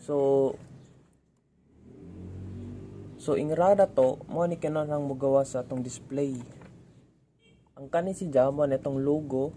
So ingrada to mo ni kinahanglan magawa sa atong display. Ang kani si Jama na itong logo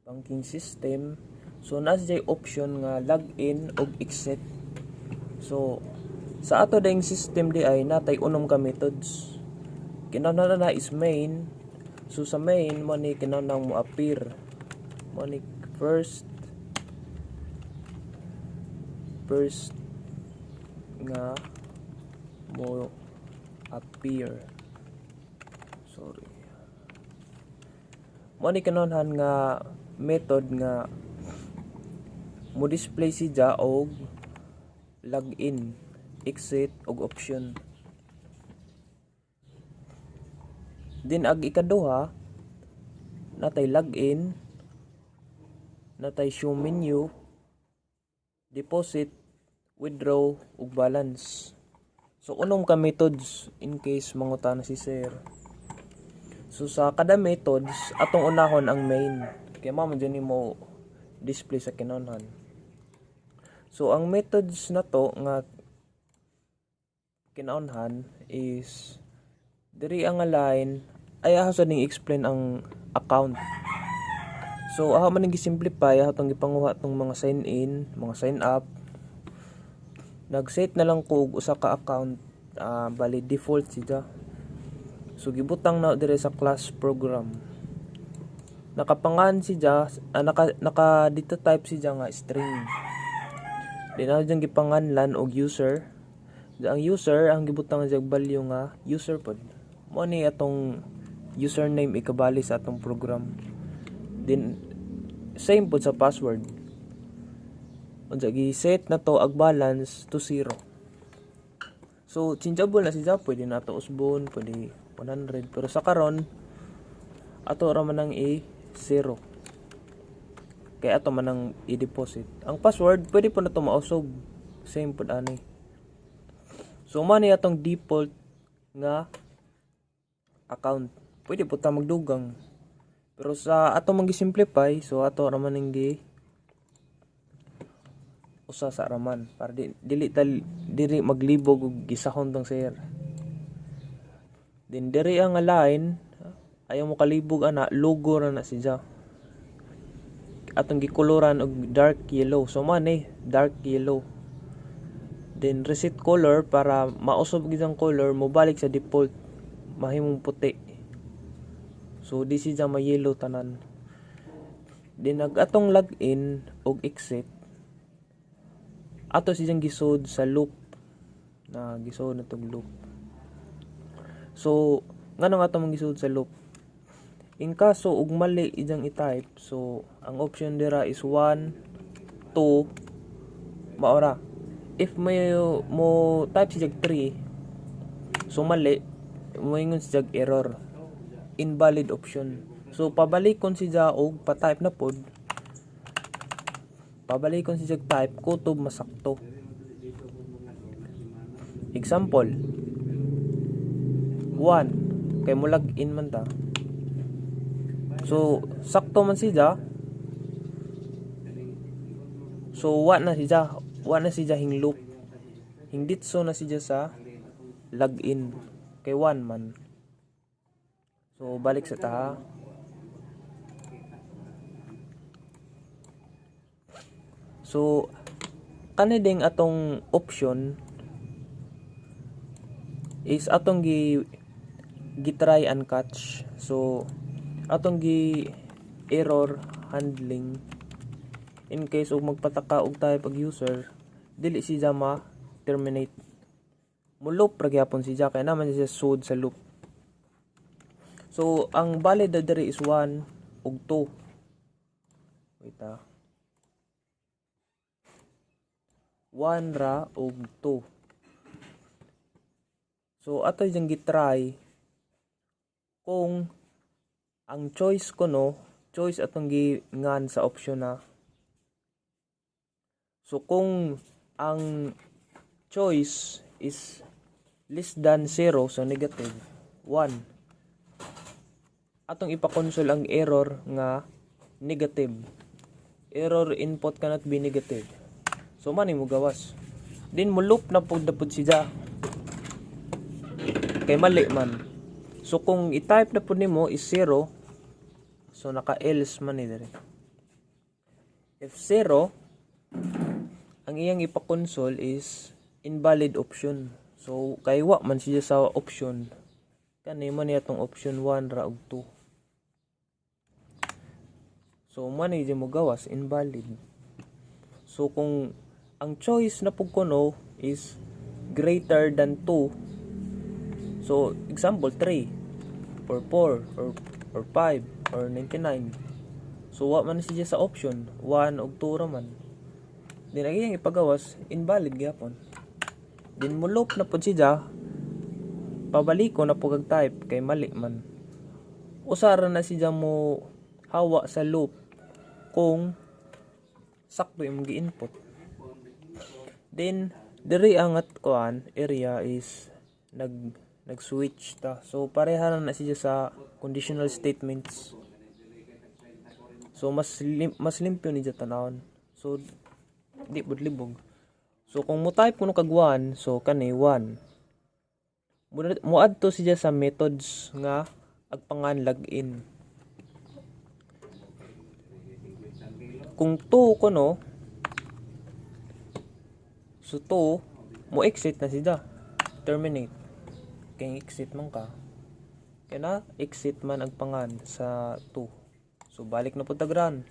banking system. So nasa jay option nga login ug exit. So sa ato ding system di ay natay unom ka methods. Kinahanglan na is main. So sa main mo ni kinahanglan mo appear. Mo ni first nga mo appear. Sorry. Mo ni kinahanglan nga method nga mo display si ja og login, exit og option. Din ag ikaduha natay login, natay show menu, deposit, withdraw ug balance. So unom ka methods in case mangutana si sir. So sa kada methods atong unahon ang main kay mao man ni mo display sa kinahanglan. So ang methods na to nga kinahanglan is diri ang line ay ako sa ning explain ang account. So ako man gi-simplify ako tong gipanguha tong mga sign in, mga sign up. Nag-set na lang ko og usa ka account, bali default siya. So gibutang na dire sa class program. Nakapangan siya, naka dito type siya nga string. Di na diyang gipanganlan og user. Ang user ang gibutang siya value nga user pod. Mo ni atong username ikabali sa atong program. Then same pod sa password. Unsa gi-set na to ag balance to 0. So changeable na siya, pwede na to usbon, pwede 100, pero sa karon ato ra man ang i-0. Kaya ato man ang i-deposit. Ang password pwede po na to mausog. Same pod ani. So man ni atong default nga account. Pwede po ta magdugang. Pero sa ato man gi-simplify, so ato ra man ang usa sa raman para dili maglibog og gisahon tong sir. Din diri ang line ayaw mo kalibog ana, logo ra na siya. Atong gikoloran og dark yellow. So man dark yellow. Then reset color para mausob gid ang color mo balik sa default mahimong puti. So this is ma yellow tanan. Then atong login og exit ato siyang gisod sa loop na gisod na tong loop. So ngano nga ato mong gisod sa loop in kaso ug mali ijang i-type, so ang option dira is 1 2 maora. If may mo type si 3, so mali mo ingon si error, invalid option. So pabalikon siya og pa-type na pod, pabalikon siya type kutob masakto. Example 1 kay mo login man ta, so sakto man siya. So wa na siya hing loop, hinditso na siya sa login kay 1 man. So balik sa ta. So kani ding atong option is atong gi-try and catch. So atong error handling in case og magpataka og type ag user dili siya ma-terminate. Mo loop ra gyapon siya kay naman siya sud sa loop. So ang valid diri is 1 ug 2. Wait 1 ra ug 2. So ato yung gitry kung ang choice atong gingan sa option na. So kung ang choice is less than 0, so negative 1, atong ipa-console ang error nga negative. Error input cannot be negative. So mani mo gawas. Din mo loop na pud siya. Kay mali man. So kung i-type na pud nimo is 0, so naka else man ni dire. If 0, ang iyang ipa-console is invalid option. So kay wa man siya sa option. Kani man niya tong option 1 ra ug 2. So mani di mo gawas invalid. So kung ang choice na pug kuno is greater than 2. So example 3 or 4 or 5 or 99. So wa man siya sa option 1 ug 2 ra man. Din ang iyang ipagawas invalid gyapon. Din mo loop na pud siya. Pabalik ko na pug type kay mali man. Usara na siya mo hawa sa loop kung sakto imong gi-input. Then diri ang at kuan area is nag-switch ta. So pareha na siya sa conditional statements. So mas limpyo ni siya tanawon. So di bud libog. So kung mo type kuno kag 1, so kani 1. Mo adto siya sa methods nga agpangan login. Kung 2 kuno, so 2 mo exit na siya. Terminate. Kay exit man ka. Kaya na exit man agpangan sa 2. So balik na pud tag run.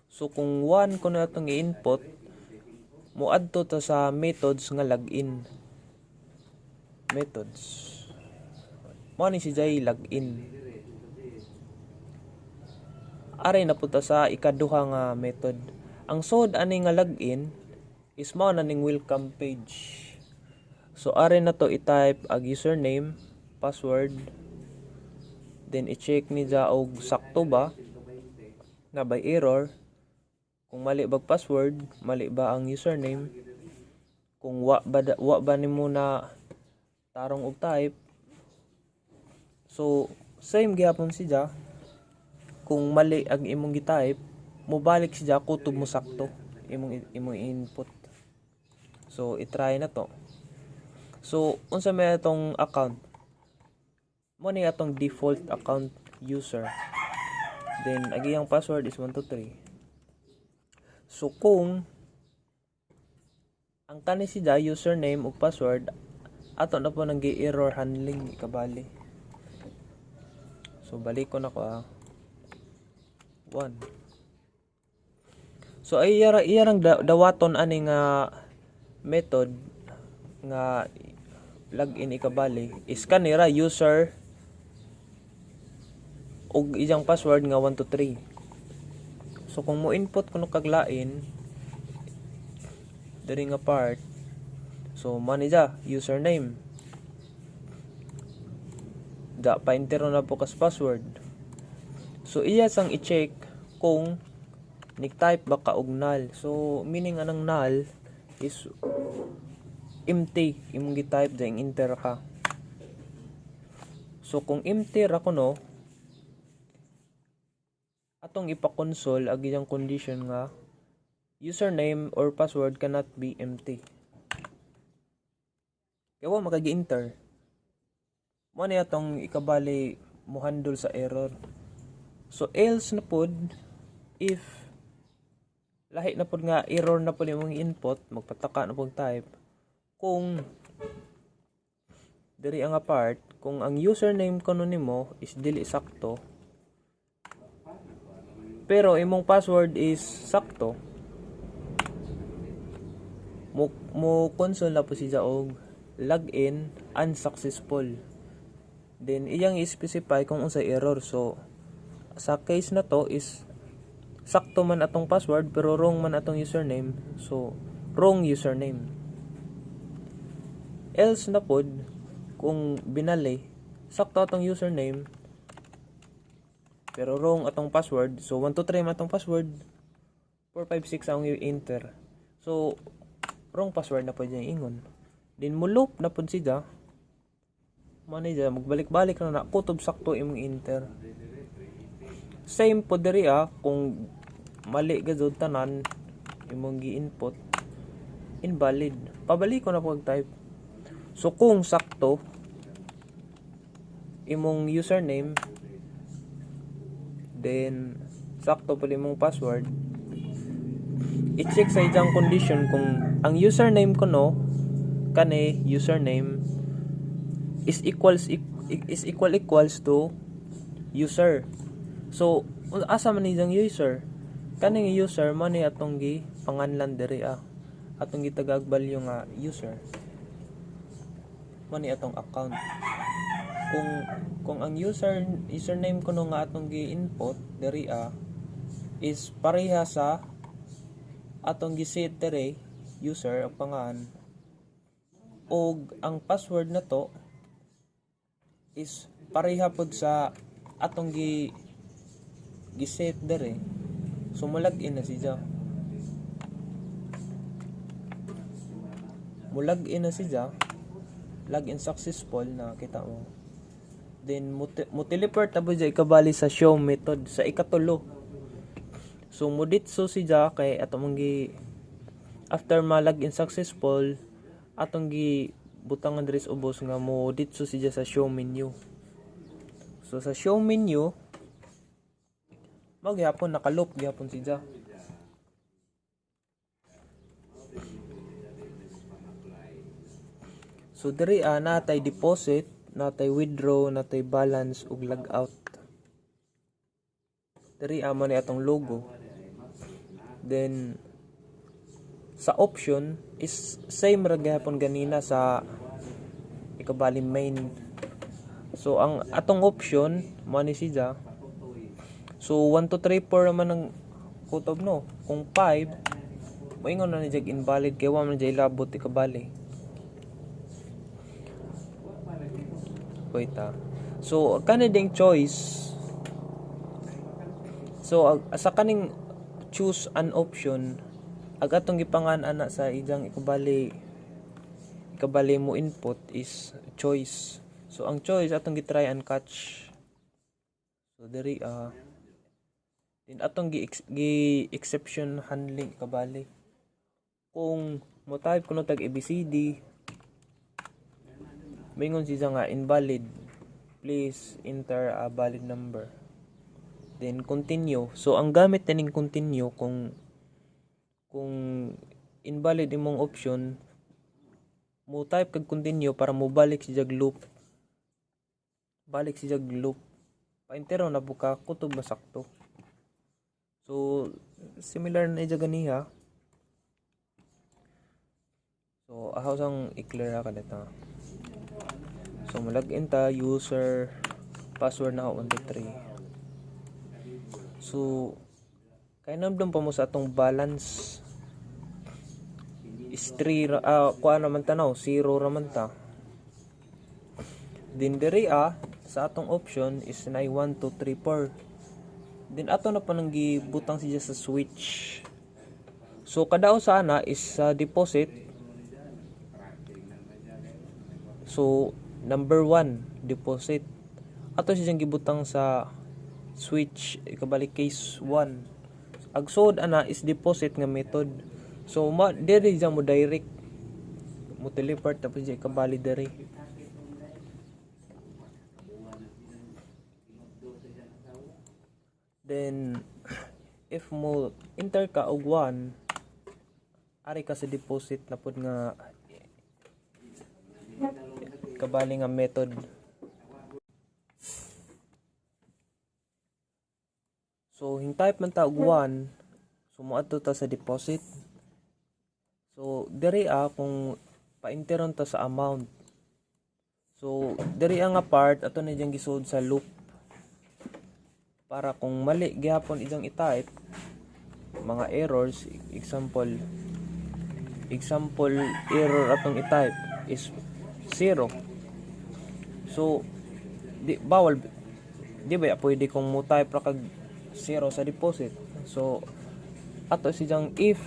So kung 1 kuno atong i-input, mo adto ta sa methods nga login. Methods. Mo ni siya login. Aray na punta sa ikaduha nga method. Ang sod ani nga login is mao na ning welcome page. So aray na to i-type ag username, password, then i-check ni ja og sakto ba na by error. Kung mali ba password, mali ba ang username, kung wa ba nimo na tarong og type. So same gyapon siya. Kung mali ang imong gi-type, mo balik siya kutob mo sakto imong input. So i-try na to. So unsa may atong account? Mo ni atong default account user. Then agiyang password is 123. So kung ang kani siya username ug password ato na po nang gi-error handling ikabali. So balik ko na ko 1. So ay iyarang dawaton ani nga method nga login ikabali is kanira user ug iyang password nga 123. So kung mo input kuno kag lain diri nga part, so mani ja username. Da pa-entero na po kas password. So iya sang i-check kung nik-type ba ka og null. So meaning anang null is empty imong gi-type ding enter ka. So kung empty ra kuno atong ipa-console ag iyang condition nga username or password cannot be empty. Kaya wa makagi-enter. Mo ni atong ikabali mo handle sa error. So else na pod if lahi na pod nga error na pod imong input, magpataka na pod type. Kung diri ang part, kung ang username kuno nimo is dili sakto, pero imong password is sakto, mo console na po siya og login unsuccessful. Then iyang i-specify kung unsa error. So sa case na to is sakto man atong password pero wrong man atong username. So wrong username. Else na pod kung binali sakto atong username pero wrong atong password. So 123 man atong password, 456 ang i-enter. So wrong password na pod yung ingon. Din mo loop na pod siya. Manager magbalik-balik na kutob sakto imong enter. Same po diri kung mali gazud tanan imong gi-input invalid. Pabalik ko na pag-type. So kung sakto imong username, then sakto pala imong password, i-check sa ijang condition kung ang username ko no kani username is equals to user. So asa man ijang user, kaning user man ni atong gi panganlan diri atong gitagagbalyo nga user man ni atong account. Kung ang username ko no nga atong gi-input diri is pareha sa atong gi-set diri user o pangan, og ang password na to is pareha pod sa atong gi-set diri, so mo login na siya. Login successful na kita mo. Then mo teleport na po dyan ikabali sa show method sa ikatulo. So mo ditso siya kay atong gi after ma login successful atong gi butang address ubos nga mo ditso siya sa show menu. So sa show menu magyapon nakaloop gyapon siya. So diri natay deposit, natay withdraw, natay balance ug logout. Diri man ni atong logo. Then sa option is same ra gyapon ganina sa ikabali main. So ang atong option mo ni siya. So 1 2 3 4 naman ang kutob no. Kung 5 moingon na ni jag invalid kay wa man jay labot ikabali. So kanang choice, so sa kaning choose an option ag atong gipangan ana sa ijang ikabali mo input is choice. So ang choice atong gitry and catch. So diri din atong gi exception handling ikabali. Kung mo type kuno tag ABCD, mingon siya nga invalid, please enter a valid number, then continue. So ang gamit ning continue kung invalid imong option, mo type kag continue para mo balik siya loop, paintero na buka kutob masakto. So similar na ija ganiha. So ahaw sang i-clear ka dito. So login ta, user, password na 1 2 3. So kay namdom pa mo sa atong balance is 3 kuha naman tanaw 0 raman ta. Din diri sa atong option is na 1 2 3 4. Din ato na pa nang gibutang siya sa switch. So kadao sana is sa deposit. So number 1 deposit. Ato siyang gibutang sa switch ikabalik case 1. Ag sod ana is deposit nga method. So diri jang mo direct mo teleport tapos di ikabali diri. Then if mo enter ka og 1, ari ka sa deposit na pod nga kabali nga method. So hing-type man ta og 1, so moadto ta sa deposit. So diri kung pa-enteron ta sa amount. So diri nga part ato na diyang gisud sa loop. Para kung mali gyapon ijang i-type mga errors, example error atong i-type is 0. So di ba pwede kung mo type ra kag 0 sa deposit. So ato siyang if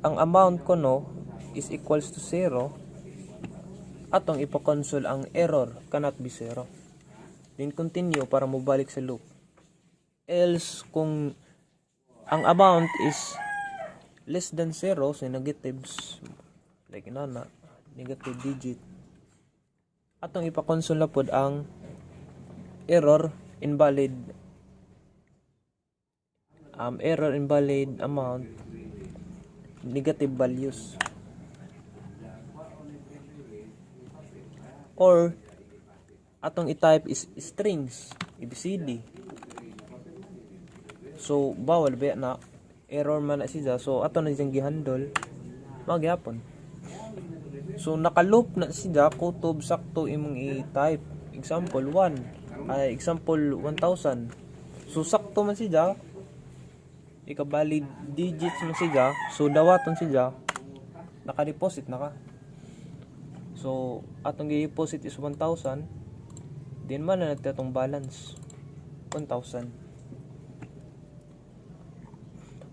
ang amount ko no is equals to 0, atong ipa-console ang error cannot be 0. Then continue para mo balik sa loop. Else kung ang amount is less than 0 so negatives like inana negative digit atong ipakonsol na pod ang error invalid amount negative values or atong i-type is strings ABCD. So bawal ba na error man na siya, so ato na siyang gihandle magyapon. So naka-loop na siya kutob sakto imong i-type example 1 ay example 1000. So sakto man siya ika-valid digits man siya, so dawaton siya naka-deposit na ka. So atong gi-deposit is 1000, din man na natin atong balance 1000.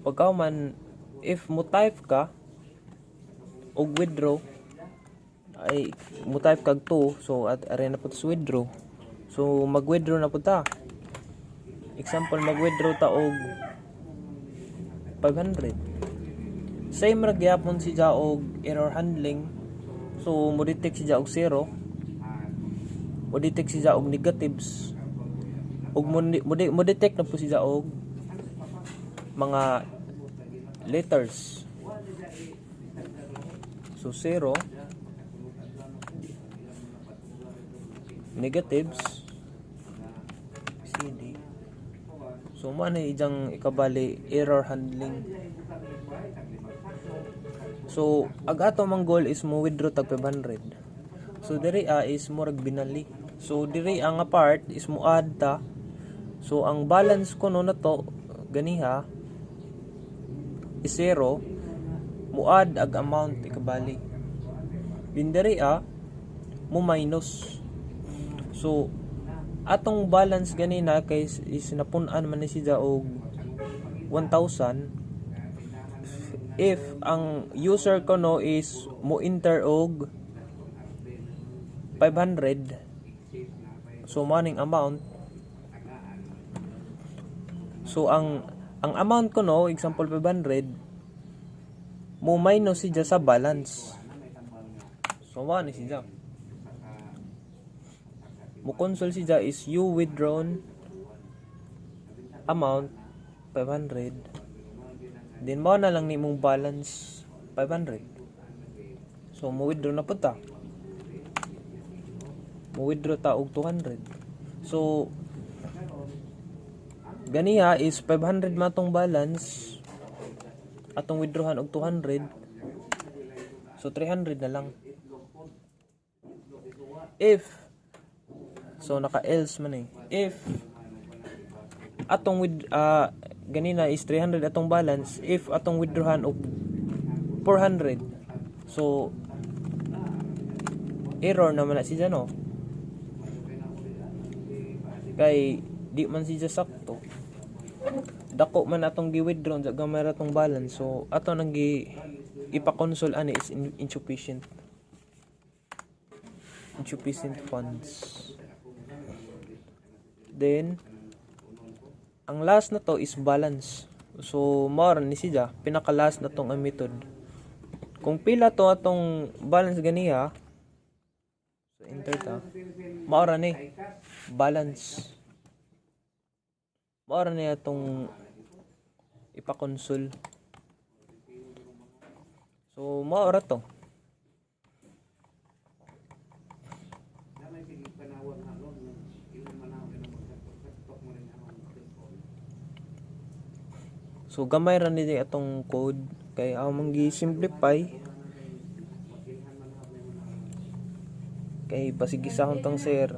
Pagka man if mo type ka og withdraw ay mo type kag 2, so at are na pud withdraw, so mag-withdraw na pud ta. Example mag-withdraw ta og 500. Same ra gyapon siya og error handling, so mo detect siya og 0, mo detect siya og negatives, og mo detect na po siya og mga letters. So 0, negatives, CD. So mo na ijang ikabali error handling. So ag ato mang goal is mo withdraw tag 500. So diri is mo rag binali. So diri ang part is mo add ta. So ang balance ko no na to ganiha is 0, mo add ag amount ikabali. Din diri mo minus. So atong balance ganina kay is napun-an man ni siya og 1000 if ang user ko no is mo enter og 500, so maning amount. So ang amount ko no example 500 mo minus siya sa balance, so mani siya mo console siya is you withdrawn amount 500, then mo na lang ni mong balance 500. So mo withdraw na pud ta, mo withdraw ta og 200. So ganiha is 500 matong balance atong withdrawhan og 200, so 300 na lang. If so naka else man if atong ganina is 300 atong balance, if atong withdrawhan og 400, so error naman na siya no, kay di man siya sakto, dako man atong gi-withdraw sa gamay ra tong balance, so ato nang ipa-console ani is insufficient funds. Then ang last na to is balance. So mao ni siya pinaka last na tong method. Kung pila to atong balance ganiha, so enter ta, mao ni balance, mao ni atong ipa-console. So mao ra to. So gamay ra ni atong code kay among gi-simplify kay basigisahon tong sir.